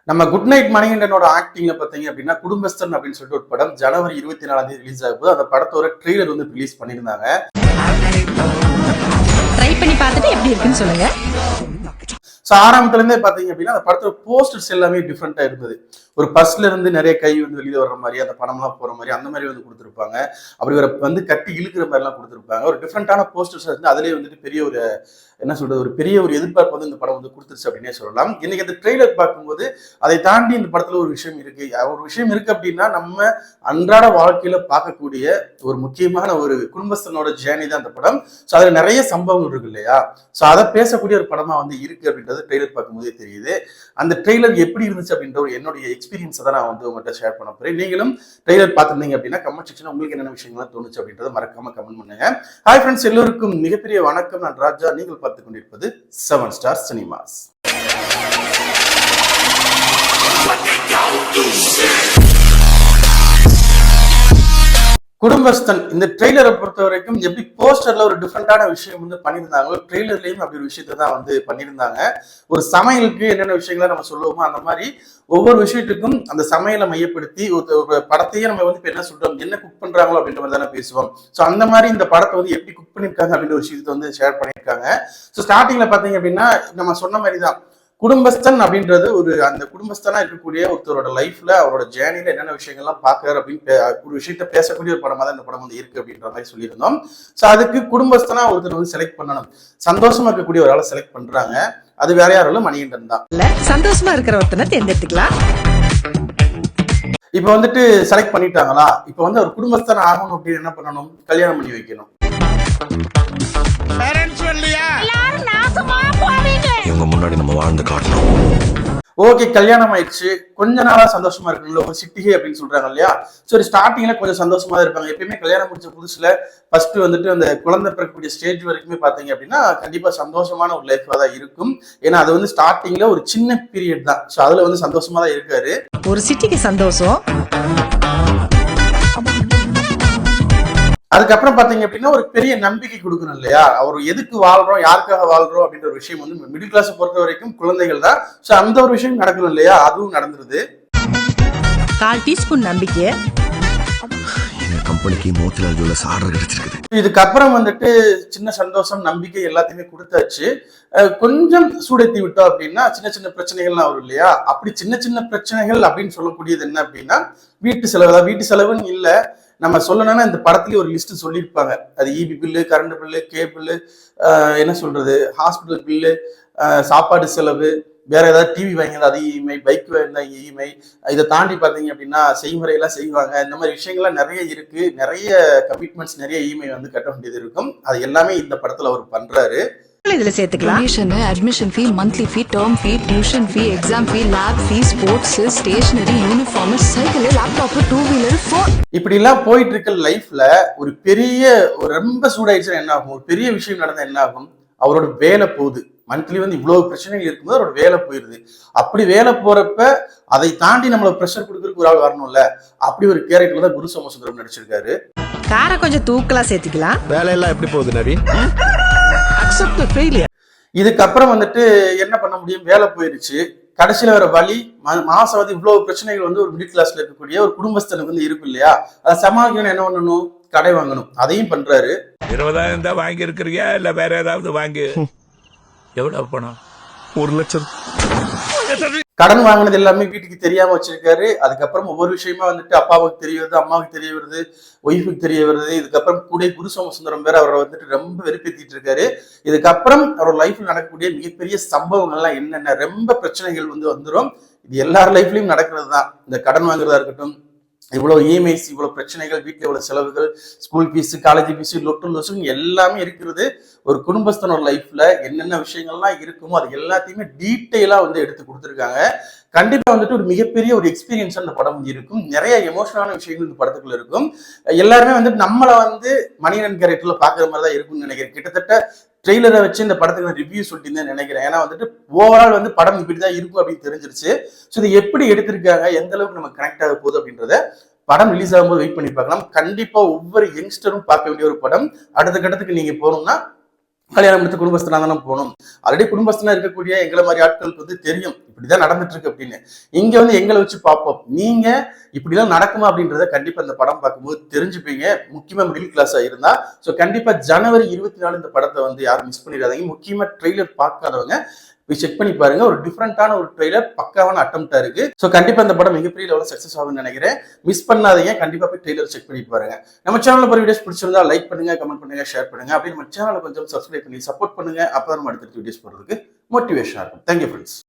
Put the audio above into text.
நம்ம good night மணிகண்டனோட ஆக்டிங்ல பாத்தீங்க அப்படின்னா குடும்பஸ்தன் அப்படின்னு சொல்லிட்டு ஒரு படம் ஜனவரி 24 ரிலீஸ் ஆகுது. அந்த படத்தோட ட்ரெய்லர் வந்து ரிலீஸ் பண்ணியிருந்தாங்க. ட்ரை பண்ணி பார்த்துட்டு எப்படி இருக்குன்னு சொல்லுங்க. ஆரம்பத்துல இருந்தே பாத்தீங்க அப்படின்னா அந்த படத்தோட போஸ்டர்ஸ் எல்லாமே டிஃப்ரெண்டா இருந்தது. ஒரு பஸ்ல இருந்து நிறைய கை வந்து வெளியே வர்ற மாதிரி, அந்த படம்லாம் போற மாதிரி அந்த மாதிரி வந்து கொடுத்துருப்பாங்க. அப்படி ஒரு வந்து கட்டி இழுக்கிற மாதிரி எல்லாம் கொடுத்துருப்பாங்க. ஒரு டிஃப்ரெண்டான போஸ்டர்ஸ் இருந்து அதுலேயே வந்துட்டு பெரிய ஒரு என்ன சொல்றது, ஒரு பெரிய ஒரு எதிர்பார்ப்பு வந்து இந்த படம் வந்து கொடுத்துருச்சு அப்படின்னே சொல்லலாம். இன்னைக்கு அந்த ட்ரெய்லர் பார்க்கும்போது அதை தாண்டி இந்த படத்துல ஒரு விஷயம் இருக்கு அப்படின்னா நம்ம அன்றாட வாழ்க்கையில பார்க்கக்கூடிய ஒரு முக்கியமான ஒரு குடும்பஸ்தனோட ஜேர்னி தான் அந்த படம். ஸோ அதுல நிறைய சம்பவங்கள் இருக்கு இல்லையா? ஸோ அதை பேசக்கூடிய ஒரு படமா வந்து இருக்கு அப்படின்றது ட்ரெய்லர் பார்க்கும்போதே தெரியுது. அந்த ட்ரெய்லர் எப்படி இருந்துச்சு அப்படின்ற ஒரு என்னுடைய எக்ஸ்பீரியன்ஸை தான் நான் வந்து உங்கள்கிட்ட ஷேர் பண்ண போறேன். நீங்களும் ட்ரெய்லர் பார்த்துருந்தீங்க அப்படின்னா கமெண்ட் செக்ஷன் உங்களுக்கு என்னென்ன விஷயங்கள்லாம் தோணுச்சு அப்படின்றத மறக்காம கமெண்ட் பண்ணுங்க. ஹாய் ஃப்ரெண்ட்ஸ், எல்லோருக்கும் மிகப்பெரிய வணக்கம். நான் ராஜா, நீங்கள் பார்த்துக் கொண்டிருப்பது 7 ஸ்டார் சினிமாஸ். குடும்பஸ்தன் இந்த ட்ரெய்லரை பொறுத்த வரைக்கும் எப்படி போஸ்டர்ல ஒரு டிஃப்ரெண்டான விஷயம் வந்து பண்ணியிருந்தாங்களோ, ட்ரெய்லர்லயும் அப்படி ஒரு விஷயத்தை தான் வந்து பண்ணியிருந்தாங்க. ஒரு சமையலுக்கு என்னென்ன விஷயங்களை நம்ம சொல்லுவோமோ அந்த மாதிரி ஒவ்வொரு விஷயத்துக்கும் அந்த சமையலை மையப்படுத்தி ஒரு படத்தையே நம்ம வந்து இப்போ என்ன சொல்றோம், என்ன குக் பண்றாங்களோ அப்படின்ற மாதிரி தானே பேசுவோம். ஸோ அந்த மாதிரி இந்த படத்தை வந்து எப்படி குக் பண்ணியிருக்காங்க அப்படின்ற ஒரு விஷயத்தை வந்து ஷேர் பண்ணியிருக்காங்க. ஸோ ஸ்டார்டிங்ல பாத்தீங்க அப்படின்னா நம்ம சொன்ன மாதிரி தான் குடும்பஸ்தன் அப்படின்றது அந்த குடும்பஸ்தனா இருக்கக்கூடிய ஒருத்தரோட லைஃப்ல அவரோட ஜேர்னில என்னென்ன விஷயங்கள்லாம் பாக்குறாரு அப்படின்னு ஒரு விஷயத்த பேசக்கூடிய ஒரு படமா தான் இந்த படம் வந்து இருக்கு அப்படின்ற மாதிரி சொல்லியிருந்தோம். ஸோ அதுக்கு குடும்பஸ்தனா ஒருத்தர் வந்து செலக்ட் பண்ணணும், சந்தோஷமா இருக்கக்கூடிய ஒரு ஆளை செலக்ட் பண்றாங்க. அது வேற யாரும் இல்ல, மணிகண்டன் தான். சந்தோஷமா இருக்கிற ஒருத்தனை தேர்ந்தெடுத்துக்கலாம். இப்ப வந்துட்டு செலக்ட் பண்ணிட்டாங்களா, இப்ப வந்து ஒரு குடும்பஸ்தனா ஆகணும் அப்படின்னு என்ன பண்ணணும், கல்யாணம் பண்ணி வைக்கணும். இவங்க முன்னாடி நம்ம வாழ்ந்து காட்டணும். ஓகே, கல்யாணம் ஆயிடுச்சு, கொஞ்ச நாளா சந்தோஷமா இருக்கணும்ல, ஒரு சிட்டிகை அப்படின்னு சொல்றாங்க இல்லையா? சரி, ஸ்டார்டிங்ல கொஞ்சம் சந்தோஷமா தான் இருப்பாங்க. எப்பயுமே கல்யாணம் முடிச்ச புதுசுல ஃபர்ஸ்ட் வந்துட்டு அந்த குழந்தை பிறக்கக்கூடிய ஸ்டேஜ் வரைக்குமே பாத்தீங்க அப்படின்னா கண்டிப்பா சந்தோஷமான ஒரு லைஃபா தான் இருக்கும். ஏன்னா அது வந்து ஸ்டார்டிங்ல ஒரு சின்ன பீரியட் தான். ஸோ அதுல வந்து சந்தோஷமா தான் இருக்காரு. ஒரு சிட்டிக்கு சந்தோஷம். அதுக்கப்புறம் பாத்தீங்க அப்படின்னா ஒரு பெரிய நம்பிக்கை கொடுக்கணும் இல்லையா? அவர் எதுக்கு வாழ்றோம், யாருக்காக வாழ்றோம் அப்படின்ற ஒரு விஷயம் வந்து மிடில் கிளாஸ் பொறுத்த வரைக்கும் குழந்தைகள் தான். ஸோ அந்த ஒரு விஷயம் நடக்கணும் இல்லையா? அதுவும் நடந்துருது. 1/4 டீஸ்பூன் நம்பிக்கை. கம்பெனிக்கு மோத்திலால் ஜுவல்லர்ஸ் ஆர்டர் கிடைச்சிருக்குது. இதுக்கப்புறம் வந்துட்டு சின்ன சந்தோஷம், நம்பிக்கை எல்லாத்தையுமே கொடுத்தாச்சு. கொஞ்சம் சூடேத்தி விட்டோம் அப்படின்னா சின்ன சின்ன பிரச்சனைகள்லாம் வரும் இல்லையா? அப்படி சின்ன சின்ன பிரச்சனைகள் அப்படின்னு சொல்லக்கூடியது என்ன அப்படின்னா வீட்டு செலவு தான். வீட்டு செலவுன்னு இல்லை, நம்ம சொல்லணும்னா இந்த படத்துலயே ஒரு லிஸ்ட் சொல்லியிருப்பாங்க. அது EB bill, current bill, cable, என்ன சொல்றது, ஹாஸ்பிட்டல் பில்லு, சாப்பாடு செலவு, வேற ஏதாவது டிவி வாங்கினது அது இஎம்ஐ, பைக் வாங்கினா இஎம்ஐ, இதை தாண்டி பாத்தீங்க அப்படின்னா செய்முறையெல்லாம் செய்வாங்க. இந்த மாதிரி விஷயங்கள்லாம் நிறைய இருக்கு. நிறைய கமிட்மெண்ட்ஸ், நிறைய இஎம்ஐ வந்து கட்ட வேண்டியது இருக்கும். அது எல்லாமே இந்த படத்துல அவர் பண்றாரு. இதுல சேர்த்துக்கலாம். Admission fee, monthly fee, term fee, tuition fee, exam fee, lab fee, sports, stationery, uniform, cycle, laptop, 2 wheeler, 4 இப்படி எல்லாம் போயிட்டு இருக்க லைஃப்ல ஒரு பெரிய ரொம்ப சூடாயிடுச்சுன்னா என்ன ஆகும், ஒரு பெரிய விஷயம் நடந்தா என்ன ஆகும், அவரோட வேலை போகுது. மந்த்லி வந்து இவ்வளவு பிரச்சனைகள் இருக்கும்போது அவரோட வேலை போயிருது. அப்படி வேலை போறப்ப அதை தாண்டி நம்மள ப்ரெஷர் கொடுக்கறதுக்கு ஒரு ஆள் வரணும்ல. அப்படி ஒரு கேரக்டர் தான் குரு சோமசுந்தரம் நடிச்சிருக்காரு. காரை கொஞ்சம் தூக்கலா சேர்த்துக்கலாம். வேலையெல்லாம் எப்படி போகுது நவி? இதுக்கப்புறம் வந்துட்டு என்ன பண்ண முடியும், வேலை போயிருச்சு. கடைசியில வர வழி, மாசம் வந்து இவ்வளவு பிரச்சனைகள் வந்து ஒரு மிடில் கிளாஸ்ல இருக்கக்கூடிய ஒரு குடும்பஸ்தனுக்கு வந்து இருக்கும் இல்லையா? அதை சமாளிக்கணும், என்ன பண்ணணும், கடை வாங்கணும். அதையும் பண்றாரு. 20,000 தான் வாங்கி இருக்கிறியா இல்ல வேற ஏதாவது வாங்கி? எவ்வளவு பணம்? 1 லட்சம். கடன் வாங்கினது எல்லாமே வீட்டுக்கு தெரியாம வச்சிருக்காரு. அதுக்கப்புறம் ஒவ்வொரு விஷயமா வந்துட்டு அப்பாவுக்கு தெரிய வருது, அம்மாவுக்கு தெரிய வருது, ஒய்ஃபுக்கு தெரிய வருது. இதுக்கப்புறம் கூட குரு சோமசுந்தரம் வேற அவரை வந்துட்டு ரொம்ப வெறுப்பேத்திட்டு இருக்காரு. இதுக்கப்புறம் அவரோட லைஃப்ல நடக்கக்கூடிய மிகப்பெரிய சம்பவங்கள்லாம் என்னென்ன, ரொம்ப பிரச்சனைகள் வந்து வந்துடும். இது எல்லார் லைஃப்லயும் நடக்கிறது தான். இந்த கடன் வாங்குறதா இருக்கட்டும், இவ்வளவு இஎம்ஐஸ், இவ்வளவு பிரச்சனைகள், வீட்டுல இவ்வளவு செலவுகள், ஸ்கூல் ஃபீஸ், காலேஜ் ஃபீஸ், லொட்டு லொசுன்னு எல்லாமே இருக்கிறது. ஒரு குடும்பஸ்தனோட லைஃப்ல என்னென்ன விஷயங்கள்லாம் இருக்குமோ அது எல்லாத்தையுமே டீட்டெயிலா வந்து எடுத்து கொடுத்துருக்காங்க. கண்டிப்பா வந்துட்டு ஒரு மிகப்பெரிய ஒரு எக்ஸ்பீரியன்ஸ் அந்த படம் இருக்கும். நிறைய எமோஷனலான விஷயங்கள் இந்த படத்துக்குள்ள இருக்கும். எல்லாருமே வந்துட்டு நம்மளை வந்து மணிகண்டன் கேரக்டர்ல பாக்குற மாதிரி தான் இருக்கும்னு நினைக்கிறேன். கிட்டத்தட்ட ட்ரெய்லரை வச்சு இந்த படத்துக்கு ரிவ்யூ சொல்லிட்டு நினைக்கிறேன். ஏன்னா வந்துட்டு ஓவரால் வந்து படம் இப்படிதான் இருக்கும் அப்படின்னு தெரிஞ்சிருச்சு. ஸோ இதை எப்படி எடுத்திருக்காங்க, எந்த அளவுக்கு நம்ம கனெக்ட் ஆக போகுது அப்படின்றத படம் ரிலீஸ் ஆகும்போது வெயிட் பண்ணி பார்க்கலாம். கண்டிப்பா ஒவ்வொரு யங்ஸ்டரும் பார்க்க வேண்டிய ஒரு படம். அடுத்த கட்டத்துக்கு நீங்க போகணும்னா கல்யாணம் எடுத்து குடும்பஸ்தனா தானே போகணும். ஆல்ரெடி குடும்பஸ்தனா இருக்கக்கூடிய எங்களை மாதிரி ஆட்களுக்கு வந்து தெரியும் இப்படிதான் நடந்துட்டு இருக்கு அப்படின்னு. இங்க வந்து எங்களை வச்சு பார்ப்போம், நீங்க இப்படிலாம் நடக்குமா அப்படின்றத கண்டிப்பா இந்த படம் பார்க்கும்போது தெரிஞ்சுப்பீங்க. முக்கியமா மிடில் கிளாஸா இருந்தா. ஸோ கண்டிப்பா ஜனவரி 24 இந்த படத்தை வந்து யாரும் மிஸ் பண்ணிடாதீங்க. முக்கியமா ட்ரெய்லர் பார்க்காதவங்க போய் செக் பண்ணி பாருங்க. ஒரு டிஃப்ரெண்டான ஒரு ட்ரெய்லர், பக்காவான அட்டம்ப்டா இருக்கு. ஸோ கண்டிப்பா இந்த படம் மிகப்பெரிய லெவலில் சக்சஸ் ஆகும்னு நினைக்கிறேன். மிஸ் பண்ணாதீங்க, கண்டிப்பா போய் ட்ரெய்லர் செக் பண்ணி பாருங்க. நம்ம சேனல்ல போய் வீடியோஸ் பிடிச்சிருந்தா லைக் பண்ணுங்க, கமெண்ட் பண்ணுங்க, ஷேர் பண்ணுங்க. அப்படியே நம்ம சேனலை கொஞ்சம் சப்ஸ்கிரைப் பண்ணி சப்போர்ட் பண்ணுங்க. அப்பதான் நம்ம அடுத்த வீடியோஸ் போடுறதுக்கு மோட்டிவேஷனா இருக்கும். Thank you friends.